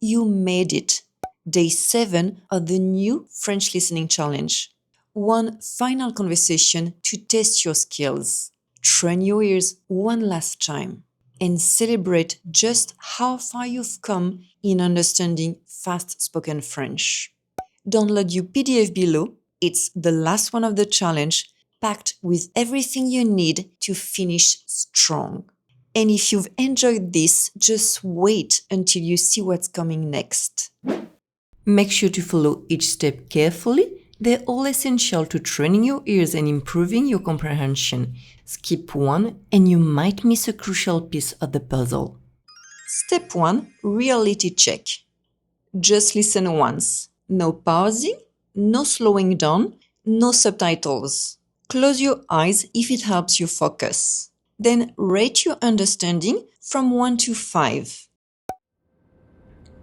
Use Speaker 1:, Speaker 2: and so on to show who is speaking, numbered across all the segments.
Speaker 1: You made it. Day 7 of the new French Listening Challenge. One final conversation to test your skills. Train your ears one last time and celebrate just how far you've come in understanding fast-spoken French. Download your PDF below. It's the last one of the challenge, packed with everything you need to finish strong. And if you've enjoyed this, just wait until you see what's coming next. Make sure to follow each step carefully. They're all essential to training your ears and improving your comprehension. Skip one and you might miss a crucial piece of the puzzle. Step 1. Reality check. Just listen once. No pausing, no slowing down, no subtitles. Close your eyes if it helps you focus. Then rate your understanding from 1 to 5.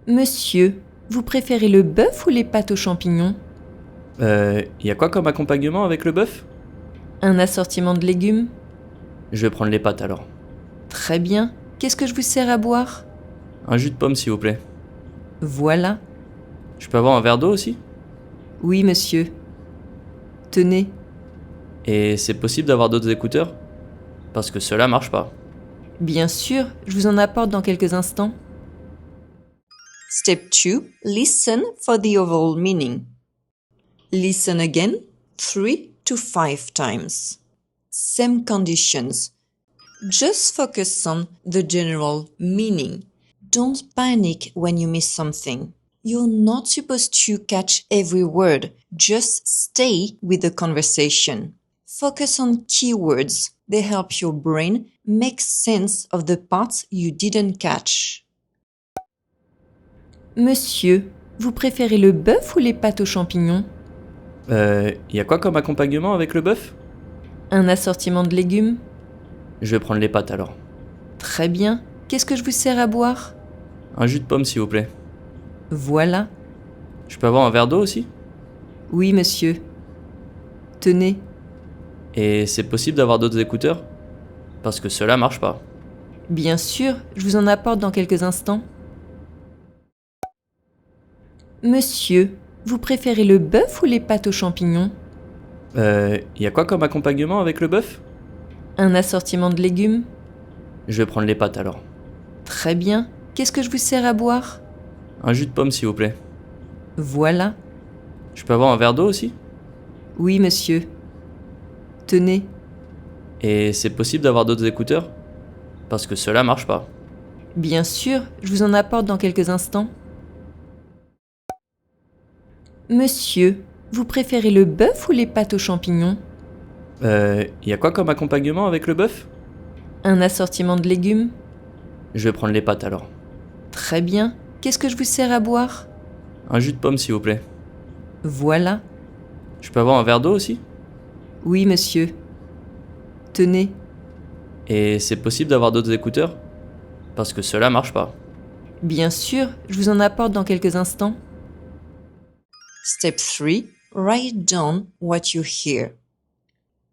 Speaker 1: Monsieur, vous préférez le bœuf ou les pâtes aux champignons?
Speaker 2: Y a quoi comme accompagnement avec le bœuf?
Speaker 1: Un assortiment de légumes?
Speaker 2: Je vais prendre les pâtes alors.
Speaker 1: Très bien. Qu'est-ce que je vous sers à boire?
Speaker 2: Un jus de pomme s'il vous plaît.
Speaker 1: Voilà.
Speaker 2: Je peux avoir un verre d'eau aussi?
Speaker 1: Oui, monsieur. Tenez.
Speaker 2: Et c'est possible d'avoir d'autres écouteurs? Parce que ceux-là marchent pas.
Speaker 1: Bien sûr, je vous en apporte dans quelques instants. Step 2. Listen for the overall meaning. Listen again 3 to 5 times. Same conditions. Just focus on the general meaning. Don't panic when you miss something. You're not supposed to catch every word. Just stay with the conversation. Focus on keywords. They help your brain make sense of the parts you didn't catch. Monsieur, vous préférez le bœuf ou les pâtes aux champignons?
Speaker 2: Y a quoi comme accompagnement avec le bœuf?
Speaker 1: Un assortiment de légumes?
Speaker 2: Je vais prendre les pâtes alors.
Speaker 1: Très bien. Qu'est-ce que je vous sers à boire?
Speaker 2: Un jus de pomme s'il vous plaît.
Speaker 1: Voilà.
Speaker 2: Je peux avoir un verre d'eau aussi?
Speaker 1: Oui, monsieur. Tenez.
Speaker 2: Et c'est possible d'avoir d'autres écouteurs? Parce que ceux-là marchent pas.
Speaker 1: Bien sûr, je vous en apporte dans quelques instants. Monsieur, vous préférez le bœuf ou les pâtes aux champignons?
Speaker 2: Y a quoi comme accompagnement avec le bœuf?
Speaker 1: Un assortiment de légumes?
Speaker 2: Je vais prendre les pâtes alors.
Speaker 1: Très bien. Qu'est-ce que je vous sers à boire?
Speaker 2: Un jus de pomme s'il vous plaît.
Speaker 1: Voilà.
Speaker 2: Je peux avoir un verre d'eau aussi?
Speaker 1: Oui, monsieur. Tenez.
Speaker 2: Et c'est possible d'avoir d'autres écouteurs? Parce que ceux-là marchent pas.
Speaker 1: Bien sûr, je vous en apporte dans quelques instants. Monsieur, vous préférez le bœuf ou les pâtes aux champignons?
Speaker 2: Y a quoi comme accompagnement avec le bœuf?
Speaker 1: Un assortiment de légumes?
Speaker 2: Je vais prendre les pâtes alors.
Speaker 1: Très bien. Qu'est-ce que je vous sers à boire?
Speaker 2: Un jus de pomme s'il vous plaît.
Speaker 1: Voilà.
Speaker 2: Je peux avoir un verre d'eau aussi?
Speaker 1: Oui, monsieur. Tenez.
Speaker 2: Et c'est possible d'avoir d'autres écouteurs? Parce que ceux-là marchent pas.
Speaker 1: Bien sûr, je vous en apporte dans quelques instants. Step 3. Write down what you hear.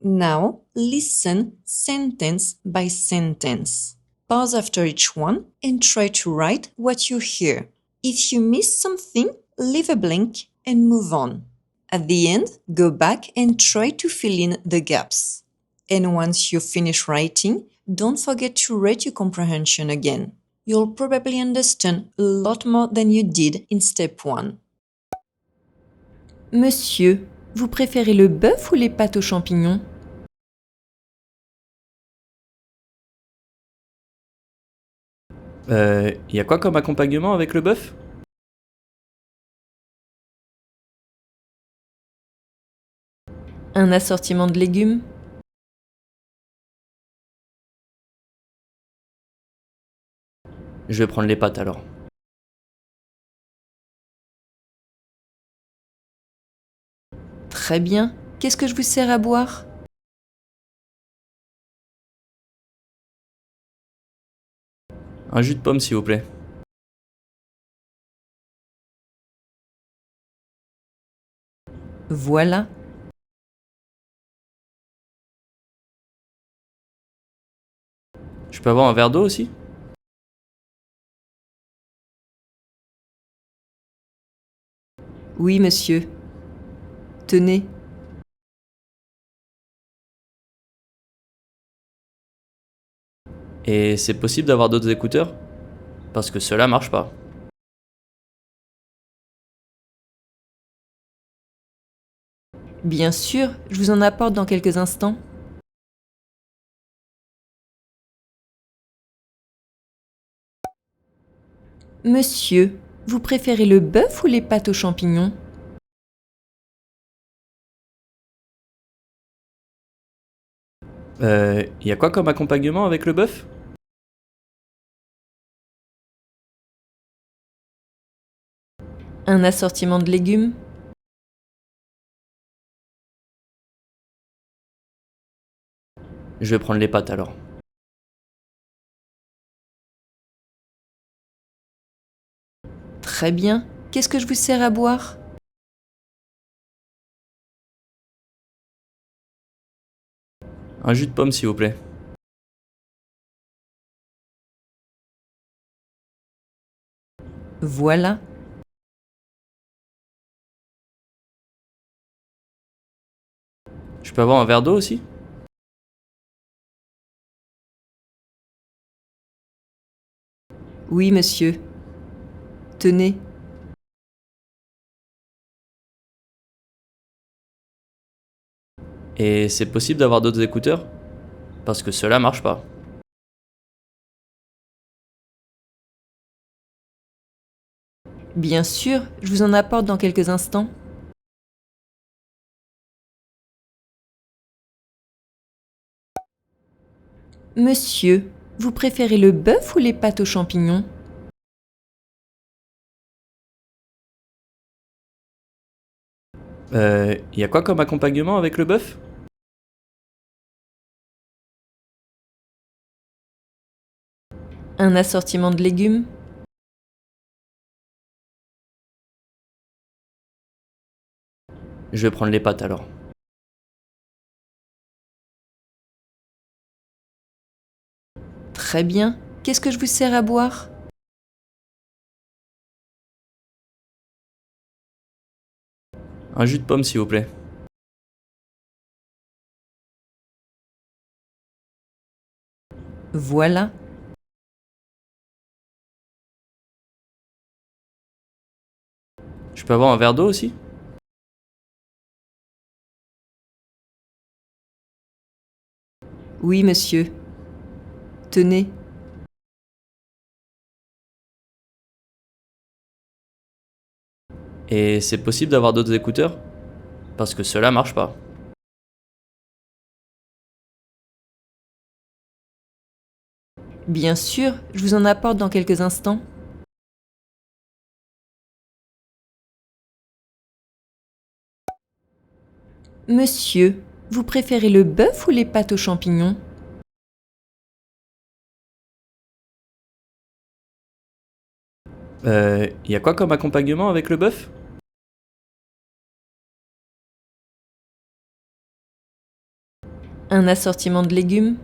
Speaker 1: Now, listen sentence by sentence. Pause after each one and try to write what you hear. If you miss something, leave a blank and move on. At the end, go back and try to fill in the gaps. And once you finish writing, don't forget to rate your comprehension again. You'll probably understand a lot more than you did in step 1. Monsieur, vous préférez le bœuf ou les pâtes aux champignons?
Speaker 2: Y a quoi comme accompagnement avec le bœuf?
Speaker 1: Un assortiment de légumes?
Speaker 2: Je vais prendre les pâtes alors.
Speaker 1: Très bien. Qu'est-ce que je vous sers à boire?
Speaker 2: Un jus de pomme s'il vous plaît.
Speaker 1: Voilà.
Speaker 2: Je peux avoir un verre d'eau aussi?
Speaker 1: Oui, monsieur. Tenez.
Speaker 2: Et c'est possible d'avoir d'autres écouteurs? Parce que ceux-là marchent pas.
Speaker 1: Bien sûr, je vous en apporte dans quelques instants. Monsieur, vous préférez le bœuf ou les pâtes aux champignons?
Speaker 2: Y a quoi comme accompagnement avec le bœuf?
Speaker 1: Un assortiment de légumes?
Speaker 2: Je vais prendre les pâtes alors.
Speaker 1: Très bien. Qu'est-ce que je vous sers à boire?
Speaker 2: Un jus de pomme s'il vous plaît.
Speaker 1: Voilà.
Speaker 2: Je peux avoir un verre d'eau aussi?
Speaker 1: Oui, monsieur. Tenez.
Speaker 2: Et c'est possible d'avoir d'autres écouteurs? Parce que ceux-là marchent pas.
Speaker 1: Bien sûr, je vous en apporte dans quelques instants. Monsieur, vous préférez le bœuf ou les pâtes aux champignons?
Speaker 2: Y a quoi comme accompagnement avec le bœuf?
Speaker 1: Un assortiment de légumes?
Speaker 2: Je vais prendre les pâtes alors.
Speaker 1: Très bien. Qu'est-ce que je vous sers à boire?
Speaker 2: Un jus de pomme s'il vous plaît.
Speaker 1: Voilà.
Speaker 2: Je peux avoir un verre d'eau aussi?
Speaker 1: Oui, monsieur. Tenez.
Speaker 2: Et c'est possible d'avoir d'autres écouteurs? Parce que ceux-là marchent pas.
Speaker 1: Bien sûr, je vous en apporte dans quelques instants. Monsieur, vous préférez le bœuf ou les pâtes aux champignons?
Speaker 2: Y a quoi comme accompagnement avec le bœuf?
Speaker 1: Un assortiment de légumes?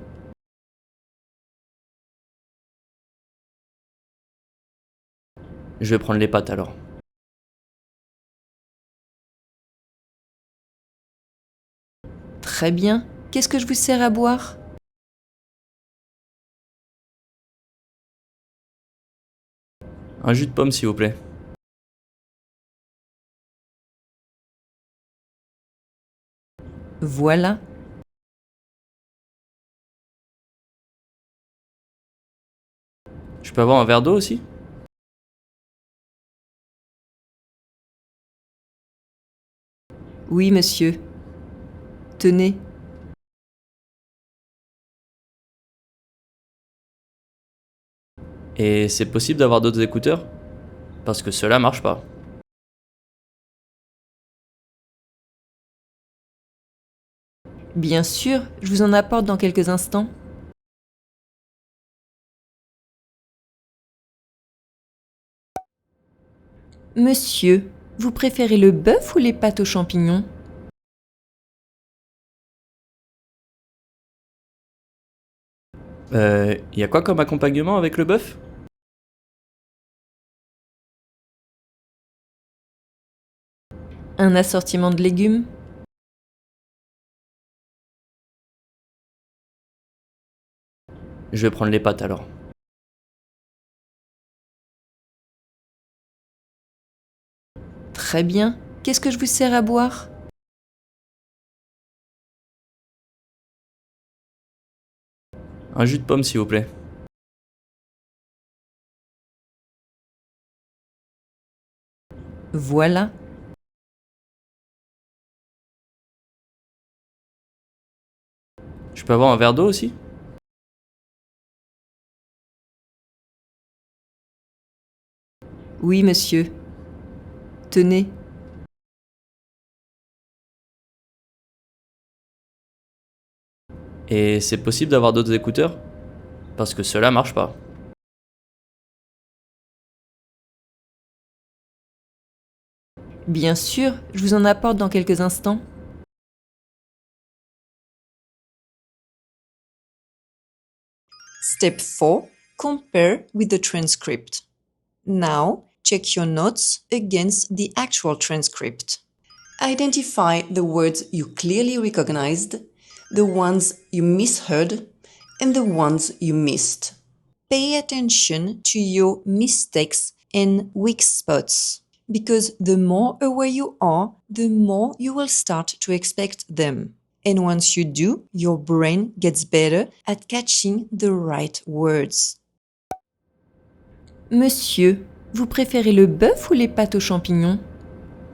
Speaker 2: Je vais prendre les pâtes alors.
Speaker 1: Très bien. Qu'est-ce que je vous sers à boire?
Speaker 2: Un jus de pomme s'il vous plaît.
Speaker 1: Voilà.
Speaker 2: Je peux avoir un verre d'eau aussi?
Speaker 1: Oui, monsieur. Tenez.
Speaker 2: Et c'est possible d'avoir d'autres écouteurs? Parce que ceux-là marchent pas.
Speaker 1: Bien sûr, je vous en apporte dans quelques instants. Monsieur, vous préférez le bœuf ou les pâtes aux champignons?
Speaker 2: Y a quoi comme accompagnement avec le bœuf?
Speaker 1: Un assortiment de légumes.
Speaker 2: Je vais prendre les pâtes alors.
Speaker 1: Très bien. Qu'est-ce que je vous sers à boire?
Speaker 2: Un jus de pomme s'il vous plaît.
Speaker 1: Voilà.
Speaker 2: Je peux avoir un verre d'eau aussi?
Speaker 1: Oui, monsieur. Tenez.
Speaker 2: Et c'est possible d'avoir d'autres écouteurs? Parce que ceux-là marchent pas.
Speaker 1: Bien sûr, je vous en apporte dans quelques instants. Step 4. Compare with the transcript. Now, check your notes against the actual transcript. Identify the words you clearly recognized, the ones you misheard, and the ones you missed. Pay attention to your mistakes and weak spots, because the more aware you are, the more you will start to expect them. And once you do, your brain gets better at catching the right words. Monsieur, vous préférez le bœuf ou les pâtes aux champignons?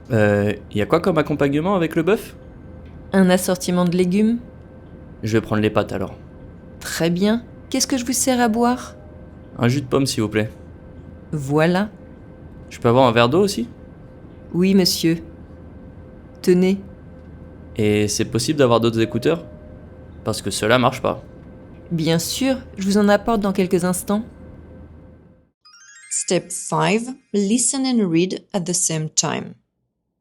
Speaker 2: Y a quoi comme accompagnement avec le bœuf?
Speaker 1: Un assortiment de légumes?
Speaker 2: Je vais prendre les pâtes alors.
Speaker 1: Très bien. Qu'est-ce que je vous sers à boire?
Speaker 2: Un jus de pomme s'il vous plaît.
Speaker 1: Voilà.
Speaker 2: Je peux avoir un verre d'eau aussi?
Speaker 1: Oui, monsieur. Tenez.
Speaker 2: Et c'est possible d'avoir d'autres écouteurs? Parce que ceux-là marchent pas.
Speaker 1: Bien sûr, je vous en apporte dans quelques instants. Step 5. Listen and read at the same time.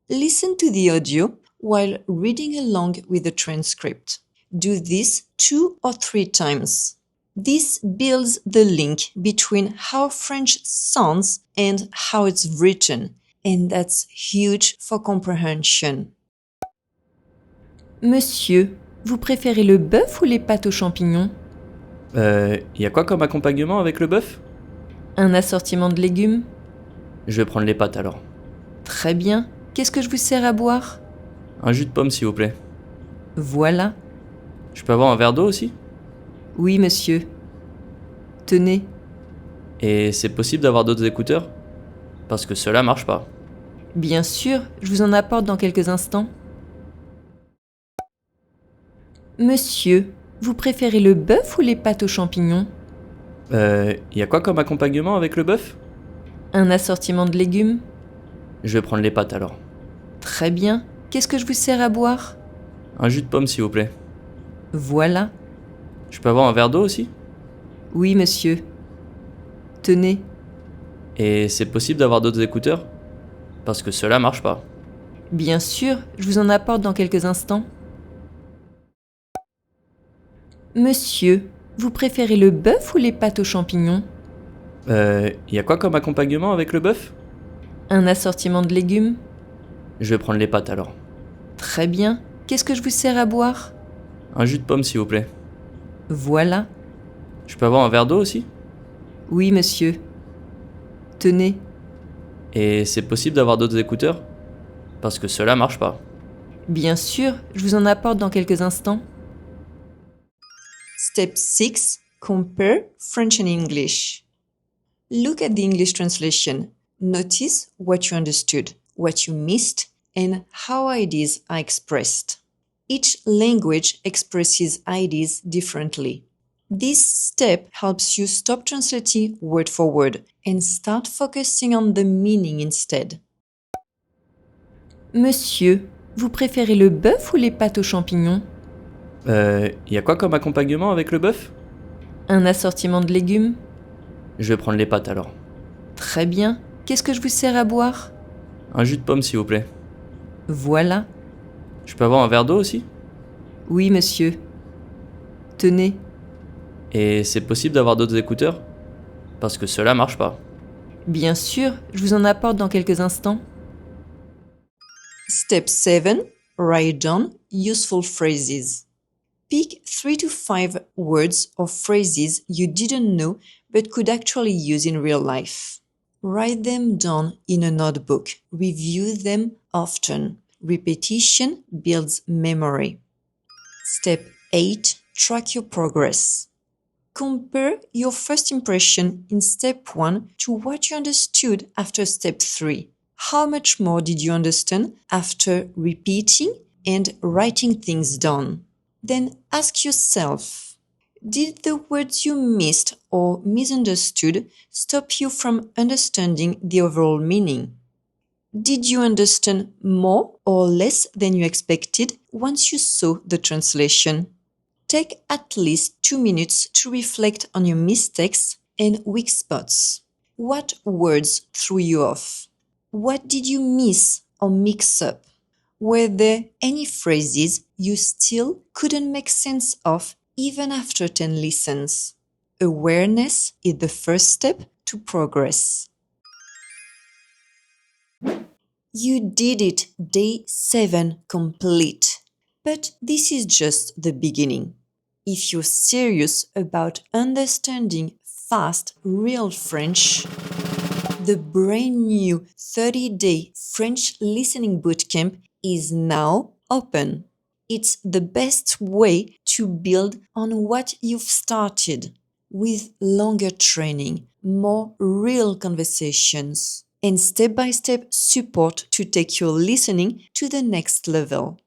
Speaker 1: Listen to the audio while reading along with the transcript. Do this 2 or 3 times. This builds the link between how French sounds and how it's written, and that's huge for comprehension. Monsieur, vous préférez le bœuf ou les pâtes aux champignons?
Speaker 2: Y a quoi comme accompagnement avec le bœuf?
Speaker 1: Un assortiment de légumes?
Speaker 2: Je vais prendre les pâtes alors.
Speaker 1: Très bien. Qu'est-ce que je vous sers à boire?
Speaker 2: Un jus de pomme s'il vous plaît.
Speaker 1: Voilà.
Speaker 2: Je peux avoir un verre d'eau aussi?
Speaker 1: Oui, monsieur. Tenez.
Speaker 2: Et c'est possible d'avoir d'autres écouteurs? Parce que ceux-là marchent pas.
Speaker 1: Bien sûr, je vous en apporte dans quelques instants. Monsieur, vous préférez le bœuf ou les pâtes aux champignons?
Speaker 2: Y a quoi comme accompagnement avec le bœuf?
Speaker 1: Un assortiment de légumes?
Speaker 2: Je vais prendre les pâtes alors.
Speaker 1: Très bien. Qu'est-ce que je vous sers à boire?
Speaker 2: Un jus de pomme s'il vous plaît.
Speaker 1: Voilà.
Speaker 2: Je peux avoir un verre d'eau aussi?
Speaker 1: Oui, monsieur. Tenez.
Speaker 2: Et c'est possible d'avoir d'autres écouteurs? Parce que ceux-là marchent pas.
Speaker 1: Bien sûr, je vous en apporte dans quelques instants. Monsieur, vous préférez le bœuf ou les pâtes aux champignons?
Speaker 2: Y a quoi comme accompagnement avec le bœuf?
Speaker 1: Un assortiment de légumes?
Speaker 2: Je vais prendre les pâtes alors.
Speaker 1: Très bien. Qu'est-ce que je vous sers à boire?
Speaker 2: Un jus de pomme s'il vous plaît.
Speaker 1: Voilà.
Speaker 2: Je peux avoir un verre d'eau aussi?
Speaker 1: Oui, monsieur. Tenez.
Speaker 2: Et c'est possible d'avoir d'autres écouteurs? Parce que ceux-là marchent pas.
Speaker 1: Bien sûr, je vous en apporte dans quelques instants. Step 6. Compare French and English. Look at the English translation. Notice what you understood, what you missed, and how ideas are expressed. Each language expresses ideas differently. This step helps you stop translating word for word and start focusing on the meaning instead. Monsieur, vous préférez le bœuf ou les pâtes aux champignons?
Speaker 2: Y a quoi comme accompagnement avec le bœuf?
Speaker 1: Un assortiment de légumes?
Speaker 2: Je vais prendre les pâtes alors.
Speaker 1: Très bien. Qu'est-ce que je vous sers à boire?
Speaker 2: Un jus de pomme s'il vous plaît.
Speaker 1: Voilà.
Speaker 2: Je peux avoir un verre d'eau aussi?
Speaker 1: Oui, monsieur. Tenez.
Speaker 2: Et c'est possible d'avoir d'autres écouteurs? Parce que ceux-là marchent pas.
Speaker 1: Bien sûr, je vous en apporte dans quelques instants. Step 7. Write down useful phrases. Pick 3 to 5 words or phrases you didn't know but could actually use in real life. Write them down in a notebook. Review them often. Repetition builds memory. Step 8. Track your progress. Compare your first impression in step 1 to what you understood after step 3. How much more did you understand after repeating and writing things down? Then ask yourself, did the words you missed or misunderstood stop you from understanding the overall meaning? Did you understand more or less than you expected once you saw the translation? Take at least 2 minutes to reflect on your mistakes and weak spots. What words threw you off? What did you miss or mix up? Were there any phrases you still couldn't make sense of even after 10 listens? Awareness is the first step to progress. You did it, day 7 complete. But this is just the beginning. If you're serious about understanding fast, real French, the brand new 30-day French listening bootcamp is now open. It's the best way to build on what you've started with longer training, more real conversations, and step-by-step support to take your listening to the next level.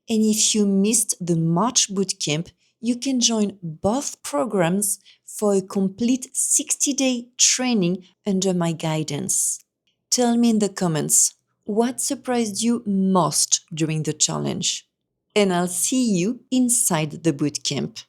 Speaker 1: And if you missed the March bootcamp, you can join both programs for a complete 60-day training under my guidance. Tell me in the comments what surprised you most during the challenge. And I'll see you inside the bootcamp.